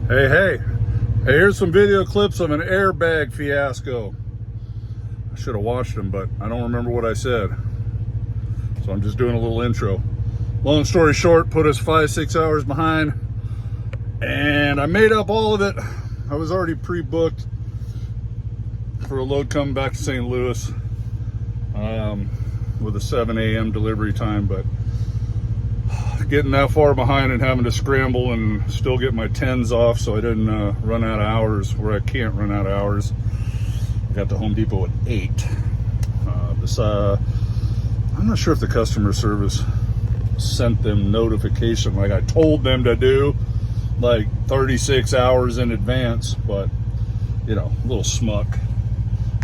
Hey, here's some video clips of an airbag fiasco. I should have watched them, but I don't remember what I said. So I'm just doing a little intro. Long story short, put us 5-6 hours behind, and I made up all of it. I was already pre-booked for a load coming back to St. Louis with a 7 a.m. delivery time, but getting that far behind and having to scramble and still get my 10s off so I didn't run out of hours, where I can't run out of hours. I got to Home Depot at 8. I'm not sure if the customer service sent them notification like I told them to do, like 36 hours in advance, but you know, a little smuck.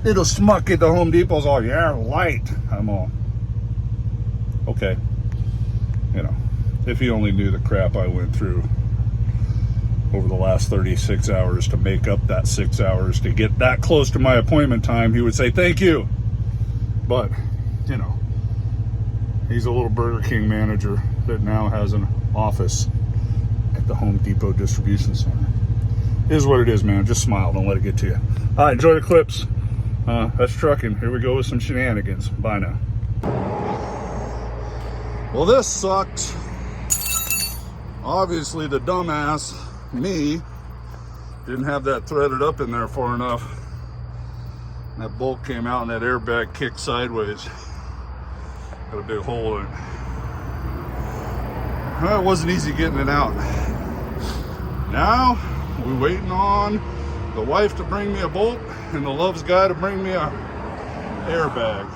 Little smuck at the Home Depot's all, yeah, light. I'm all, okay. You know, if he only knew the crap I went through over the last 36 hours to make up that 6 hours to get that close to my appointment time, he would say thank you. But, you know, he's a little Burger King manager that now has an office at the Home Depot distribution center. It is what it is, man. Just smile. Don't let it get to you. All right, enjoy the clips. That's trucking. Here we go with some shenanigans. Bye now. Well, this sucked. Obviously, the dumbass, me, didn't have that threaded up in there far enough. That bolt came out and that airbag kicked sideways. Got a big hole in it. Well, it wasn't easy getting it out. Now, we're waiting on the wife to bring me a bolt and the Love's guy to bring me a airbag.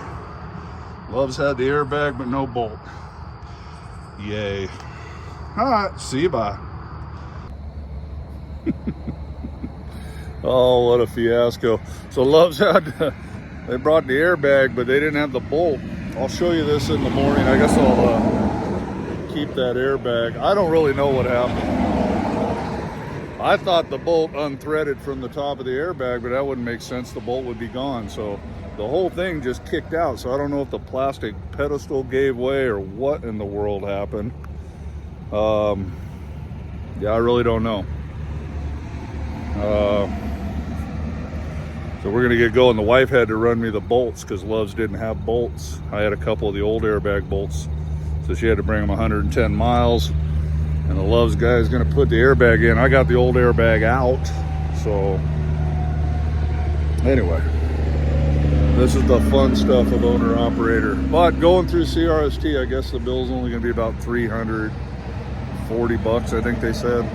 Love's had the airbag, but no bolt. Yay. All right, see you, bye. Oh, what a fiasco. So Love's had, they brought the airbag, but they didn't have the bolt. I'll show you this in the morning. I guess I'll keep that airbag. I don't really know what happened. I thought the bolt unthreaded from the top of the airbag, but that wouldn't make sense. The bolt would be gone. So the whole thing just kicked out. So I don't know if the plastic pedestal gave way or what in the world happened. Yeah, I really don't know. So we're gonna get going. The wife had to run me the bolts because Love's didn't have bolts. I had a couple of the old airbag bolts, so she had to bring them 110 miles. And the Love's guy is gonna put the airbag in. I got the old airbag out. So anyway, this is the fun stuff of owner operator. But going through CRST, I guess the bill's only gonna be about $340, I think they said.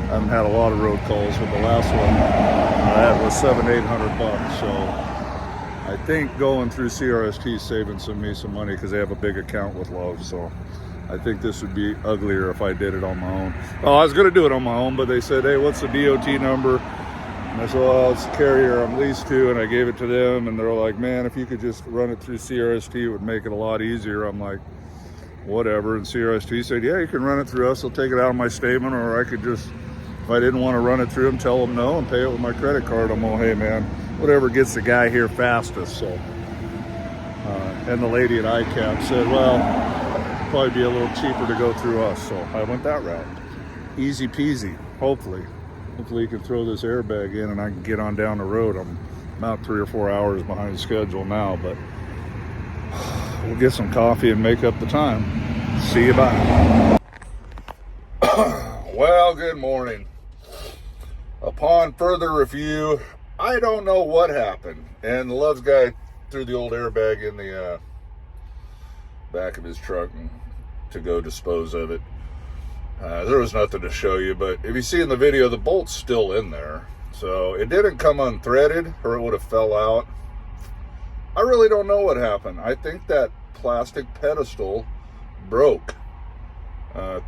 I haven't had a lot of road calls, but the last one I had was $700-800. So I think going through CRST is saving me some money because they have a big account with Love. So I think this would be uglier if I did it on my own. Oh, I was going to do it on my own, but they said, hey, what's the DOT number? And I said, well, it's the carrier I'm leased to, and I gave it to them, and they're like, man, if you could just run it through CRST, it would make it a lot easier. I'm like, whatever. And CRST said, yeah, you can run it through us. I'll take it out of my statement, or I could just, if I didn't want to run it through them, tell them no and pay it with my credit card. I'm all, hey, man, whatever gets the guy here fastest. So, and the lady at ICAP said, well, it'd probably be a little cheaper to go through us. So I went that route. Easy peasy, hopefully. Hopefully you can throw this airbag in and I can get on down the road. I'm about 3 or 4 hours behind schedule now, but we'll get some coffee and make up the time. See you, bye. Well, good morning. Upon further review, I don't know what happened. And the Love's guy threw the old airbag in the back of his truck to go dispose of it. There was nothing to show you, but if you see in the video, the bolt's still in there. So it didn't come unthreaded or it would have fell out. I really don't know what happened. I think that plastic pedestal broke,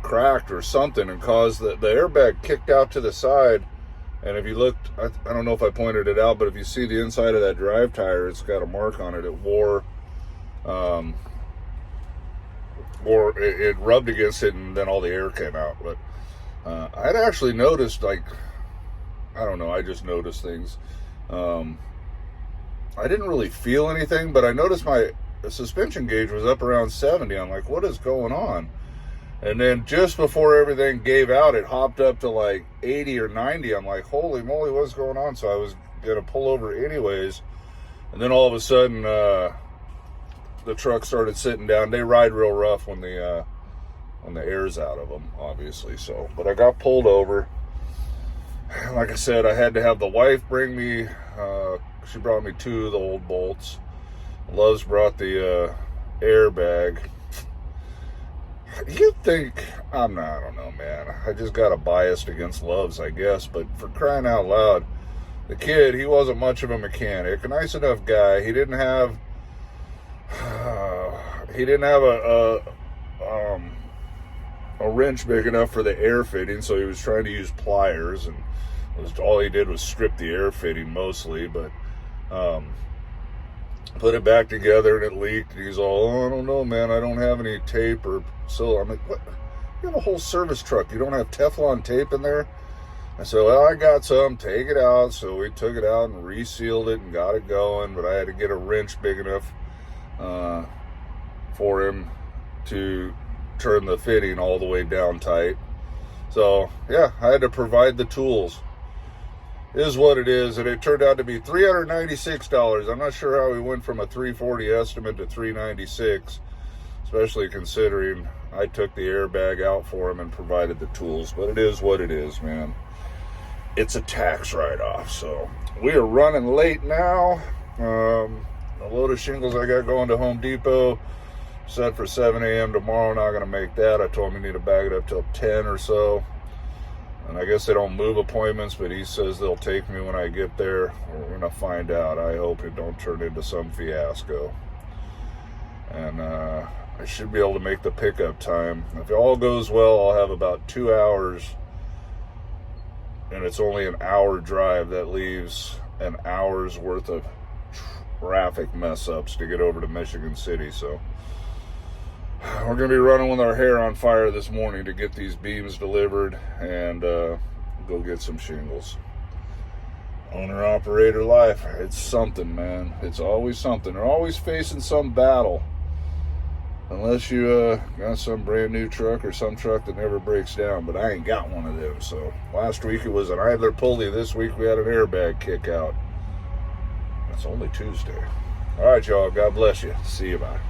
cracked or something, and caused the airbag kicked out to the side. And if you looked, I don't know if I pointed it out, but if you see the inside of that drive tire, it's got a mark on it. It wore, or it rubbed against it and then all the air came out. But I'd actually noticed, like, I don't know, I just noticed things. I didn't really feel anything, but I noticed my suspension gauge was up around 70. I'm like, what is going on? And then just before everything gave out, it hopped up to like 80 or 90. I'm like, holy moly, what's going on? So I was going to pull over anyways. And then all of a sudden, the truck started sitting down. They ride real rough when the air's out of them, obviously. So, but I got pulled over. Like I said, I had to have the wife bring me, she brought me 2 of the old bolts. Loves brought the airbag. You'd think, I don't know, man. I just got a bias against Loves, I guess. But for crying out loud, the kid, he wasn't much of a mechanic. A nice enough guy. He didn't have a wrench big enough for the air fitting, so he was trying to use pliers, and all he did was strip the air fitting mostly, but put it back together and it leaked. And he's all, oh, I don't know, man, I don't have any tape or so. I'm like, what? You have a whole service truck, you don't have Teflon tape in there? I said, well, I got some, take it out. So we took it out and resealed it and got it going, but I had to get a wrench big enough for him to turn the fitting all the way down tight. So yeah, I had to provide the tools. It is what it is, and it turned out to be $396. I'm not sure how we went from a $340 estimate to $396, especially considering I took the airbag out for him and provided the tools. But it is what it is, man. It's a tax write-off. So we are running late now. A load of shingles I got going to Home Depot, set for 7 a.m. tomorrow. Not going to make that. I told him we need to bag it up till 10 or so. And I guess they don't move appointments, but he says they'll take me when I get there. We're going to find out. I hope it don't turn into some fiasco. And I should be able to make the pickup time. If all goes well, I'll have about 2 hours. And it's only an hour drive. That leaves an hour's worth of traffic mess-ups to get over to Michigan City. So we're going to be running with our hair on fire this morning to get these beams delivered and go get some shingles. Owner-operator life, it's something, man. It's always something. They're always facing some battle. Unless you got some brand new truck or some truck that never breaks down. But I ain't got one of them. So last week it was an idler pulley. This week we had an airbag kick out. It's only Tuesday. All right, y'all. God bless you. See you. Bye.